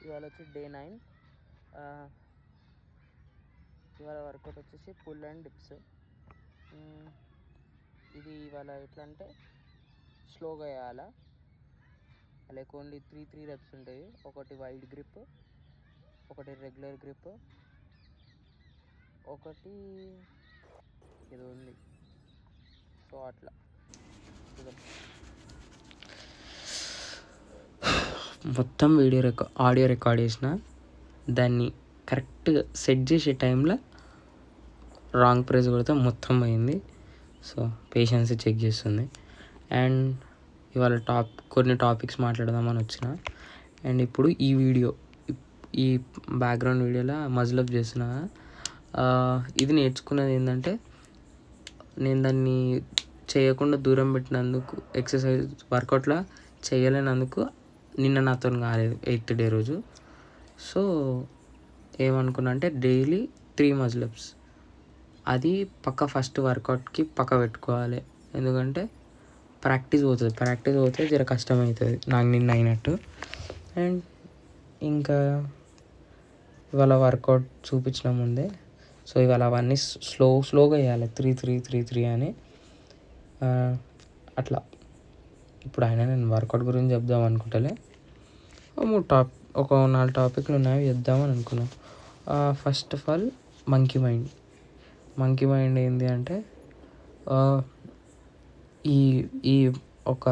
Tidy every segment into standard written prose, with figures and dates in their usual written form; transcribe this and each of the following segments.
ఇవాళ వచ్చి డే 9. ఇవాళ వర్కౌట్ వచ్చేసి పుల్ అండ్ డిప్స్. ఇది ఇవాళ ఎట్లా అంటే స్లోగా వేయాలా, లైక్ ఓన్లీ 3 రెప్స్ ఉంటాయి. ఒకటి వైడ్ గ్రిప్, ఒకటి రెగ్యులర్ గ్రిప్, ఒకటి ఏదో ఉంది. సో అట్లా మొత్తం ఆడియో రికార్డ్ చేసిన, దాన్ని కరెక్ట్గా సెట్ చేసే టైంలో రాంగ్ ప్రెస్ కొడితే మొత్తం పోయింది. సో పేషెన్స్ చెక్ చేస్తుంది. అండ్ ఇవాళ కొన్ని టాపిక్స్ మాట్లాడదామని వచ్చిన. అండ్ ఇప్పుడు ఈ బ్యాక్గ్రౌండ్ వీడియోలో మజిలప్ చేస్తున్నా. ఇది నేర్చుకున్నది ఏంటంటే, నేను దాన్ని చేయకుండా దూరం పెట్టినందుకు, ఎక్సర్సైజ్ వర్కౌట్లో చేయలేనందుకు నిన్న నాతో కాలేదు 8th డే రోజు. సో ఏమనుకున్నా అంటే డైలీ 3 మజిలప్స్, అది ఫస్ట్ వర్కౌట్కి పెట్టుకోవాలి. ఎందుకంటే ప్రాక్టీస్ పోతే జర కష్టమవుతుంది, నాకు నిన్న అయినట్టు. అండ్ ఇంకా ఇవాళ వర్కౌట్ చూపించిన ముందే, సో ఇవాళ అవన్నీ స్లోగా వేయాలి, 3 అని అట్లా. ఇప్పుడు నేను వర్కౌట్ గురించి చెప్దాం అనుకుంటలే, ఒక 4 టాపిక్లు ఉన్నాయి, చెప్దామని అనుకున్నాను. First of all monkey mind ఏంటి అంటే, ఈ ఒక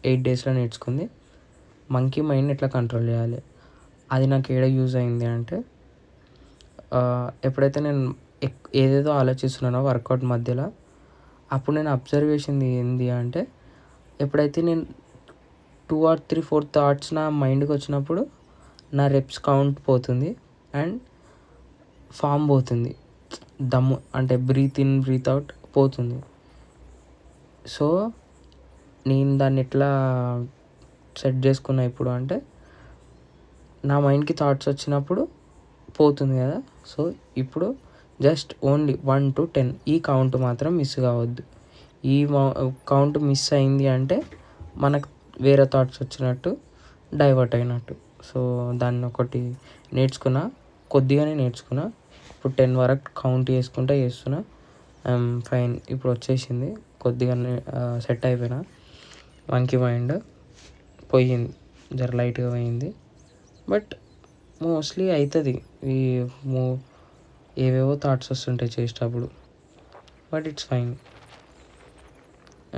8 డేస్లో నేర్చుకుంది మంకీ మైండ్ని ఎట్లా కంట్రోల్ చేయాలి. అది నాకు ఏడ యూజ్ అయింది అంటే, ఎప్పుడైతే నేను ఏదేదో ఆలోచిస్తున్నానో వర్కౌట్ మధ్యలో, అప్పుడు నేను అబ్జర్వేషన్ ఏంది అంటే, ఎప్పుడైతే నేను 2 or 3, 4 థాట్స్ నా మైండ్కి వచ్చినప్పుడు నా రెప్స్ కౌంట్ పోతుంది అండ్ ఫామ్ పోతుంది, దమ్ము అంటే బ్రీత్ ఇన్ బ్రీత్ అవుట్ పోతుంది. సో నేను దాన్ని ఎట్లా సెట్ చేసుకున్నా ఇప్పుడు అంటే, నా మైండ్కి థాట్స్ వచ్చినప్పుడు పోతుంది కదా. సో ఇప్పుడు జస్ట్ ఓన్లీ 1 to 10 ఈ కౌంట్ మాత్రం మిస్ కావద్దు. ఈ కౌంట్ మిస్ అయింది అంటే మనకు వేరే థాట్స్ వచ్చినట్టు, డైవర్ట్ అయినట్టు. సో దాన్ని ఒకటి కొద్దిగానే నేర్చుకున్నా. ఇప్పుడు 10 వరకు కౌంట్ చేస్తున్నా. ఫైన్, ఇప్పుడు వచ్చేసింది, కొద్దిగా సెట్ అయిపోయినా. మంకీ మైండ్ పోయింది, జర లైట్గా పోయింది. బట్ మోస్ట్లీ అవుతుంది, ఏవేవో థాట్స్ వస్తుంటాయి చేసేటప్పుడు, బట్ ఇట్స్ ఫైన్.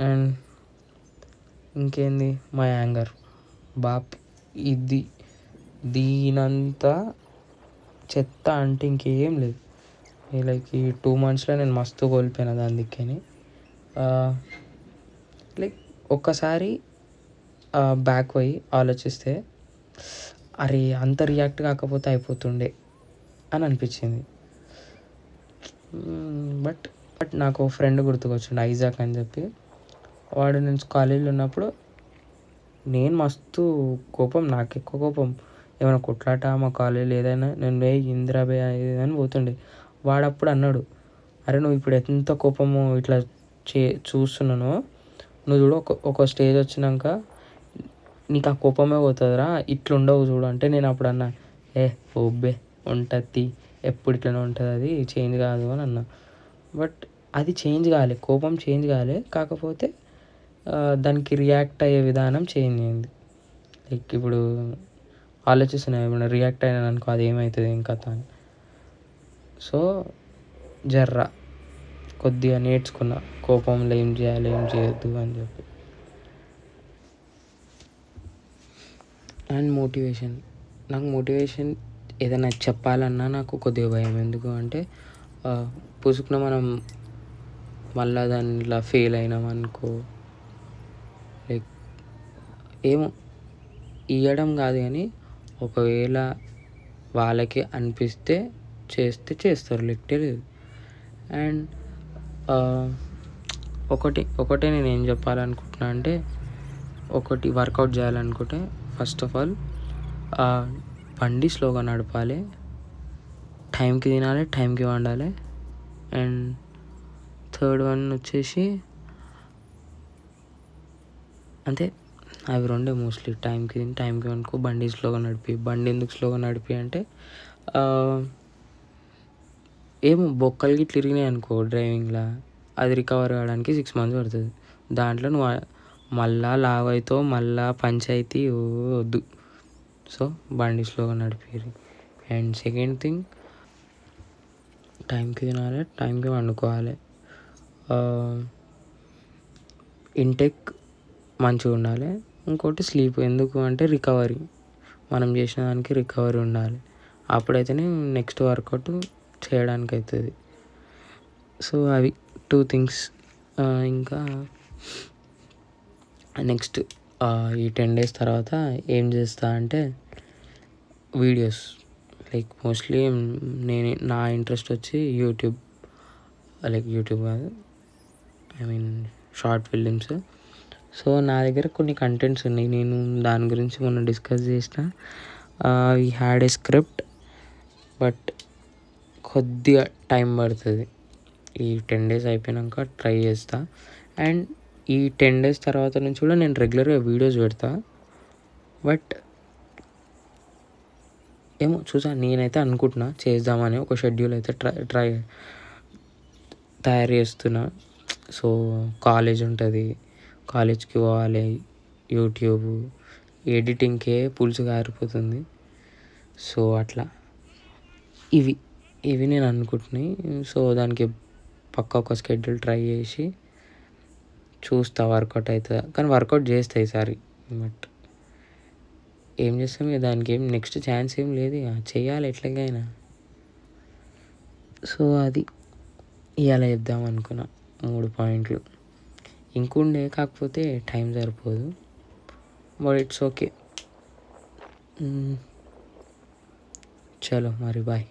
అండ్ ఇంకేంది, మై యాంగర్ దీనంతా చెత్త అంటే ఇంకేం లేదు. లైక్ ఈ 2 monthsలో నేను మస్తు కోల్పోయినా దాని దిక్కని. లైక్ ఒక్కసారి బ్యాక్ పోయి ఆలోచిస్తే, అరే అంత రియాక్ట్ కాకపోతే అయిపోతుండే అని అనిపించింది. బట్ నాకు ఒక ఫ్రెండ్ గుర్తుకొచ్చిండు, ఐజాక్ అని చెప్పి. వాడు నేను కాలేజీలో ఉన్నప్పుడు, నేను మస్తు కోపం, నాకు ఎక్కువ కోపం, ఏమైనా కొట్లాట మా కాలేజీలో ఏదైనా నేను ఇందిరాబే అని పోతుండే. వాడప్పుడు అన్నాడు, అరే నువ్వు ఇప్పుడు ఎంత కోపము ఇట్లా చూస్తున్నానో, నువ్వు చూడు ఒక స్టేజ్ వచ్చినాక నీకు ఆ కోపమే పోతుందిరా, ఇట్లుండవు చూడు అంటే. నేను అప్పుడు అన్నా, ఓబ్బే ఉంటుంది, ఎప్పుడు ఇట్లనే ఉంటుంది, అది చేంజ్ కాదు అని అన్నా. బట్ అది చేంజ్ కాలే, కోపం చేంజ్ కాలే, కాకపోతే దానికి రియాక్ట్ అయ్యే విధానం చేంజ్ అయింది. లైక్ ఇప్పుడు ఆలోచిస్తున్నాను, ఏమైనా రియాక్ట్ అయినాను అనుకో, అది ఏమవుతుంది ఇంకా అని. సో కొద్దిగా నేర్చుకున్నా, కోపంలో ఏం చేయాలి ఏం చేయొద్దు అని చెప్పి. అండ్ మోటివేషన్ ఏదైనా చెప్పాలన్నా నాకు కొద్దిగా భయం. ఎందుకు అంటే, పుసుకున మనం మళ్ళా దానిలో ఫెయిల్ అయినాం అనుకో, లైక్ ఏమో ఇవ్వడం కాదు కానీ, ఒకవేళ వాళ్ళకి అనిపిస్తే చేస్తారు, లేకపోతే లేదు. అండ్ ఒకటే నేను ఏం చెప్పాలనుకుంటున్నా అంటే, ఒకటి వర్కౌట్ చేయాలనుకుంటే ఫస్ట్ ఆఫ్ ఆల్ బండి స్లోగా నడపాలి, టైంకి తినాలి, టైంకి వండాలి. అండ్ థర్డ్ వన్ వచ్చేసి అంతే, అవి రెండే మోస్ట్లీ టైంకి తిని టైంకి అనుకో. బండి స్లోగా నడిపి. బండి ఎందుకు స్లోగా నడిపి అంటే ఏమో బొక్కలు గిట్ల ఇరిగినాయి అనుకో డ్రైవింగ్లో, అది రికవర్ కావడానికి 6 months పడుతుంది. దాంట్లో నువ్వు మళ్ళా లావ్ అవుతావు, మళ్ళా పంచాయతీ వద్దు. సో బండి స్లోగా నడిపేది. అండ్ సెకండ్ థింగ్, టైంకి తినాలి, టైంకి వండుకోవాలి. ఇంటెక్ మంచిగా ఉండాలి. ఇంకోటి స్లీప్. ఎందుకు అంటే రికవరీ, మనం చేసిన దానికి రికవరీ ఉండాలి. అప్పుడైతేనే నెక్స్ట్ వర్కౌట్ చేయడానికి అవుతుంది. సో అవి 2 things. ఇంకా నెక్స్ట్ ఈ 10 days తర్వాత ఏం చేస్తా అంటే వీడియోస్, లైక్ మోస్ట్లీ నా ఇంట్రెస్ట్ వచ్చి యూట్యూబ్ కాదు, I mean short films. So నా దగ్గర కొన్ని కంటెంట్స్ ఉన్నాయి. నేను దాని గురించి మొన్న డిస్కస్ చేసిన. We had a script, but కొద్దిగా టైం పడుతుంది. ఈ 10 days అయిపోయాక ట్రై చేస్తా. అండ్ ఈ 10 days తర్వాత నుంచి కూడా నేను రెగ్యులర్గా వీడియోస్ పెడతా. బట్ ఏమో చూసా, నేనైతే అనుకుంటున్నా చేద్దామని ఒక షెడ్యూల్ అయితే తయారు చేస్తున్నా. సో కాలేజ్ ఉంటుంది, కాలేజ్కి పోవాలి, యూట్యూబ్ ఎడిటింగ్కే పులుసు కారిపోతుంది. సో అట్లా ఇవి నేను అనుకుంటున్నాయి. సో దానికి పక్క ఒక స్కెడ్యూల్ ట్రై చేసి చూస్తా వర్కౌట్ అవుతుందా. కానీ వర్కౌట్ చేస్తా ఈసారి. బట్ ఏం చేస్తాం ఇక, దానికి ఏం నెక్స్ట్ ఛాన్స్ ఏం లేదు, ఇక చేయాలి ఎట్లాగైనా. సో అది ఇవాళ చెప్దాం అనుకున్నా 3 points. ఇంకుండే, కాకపోతే టైం సరిపోదు. But it's okay. చలో మరి బాయ్.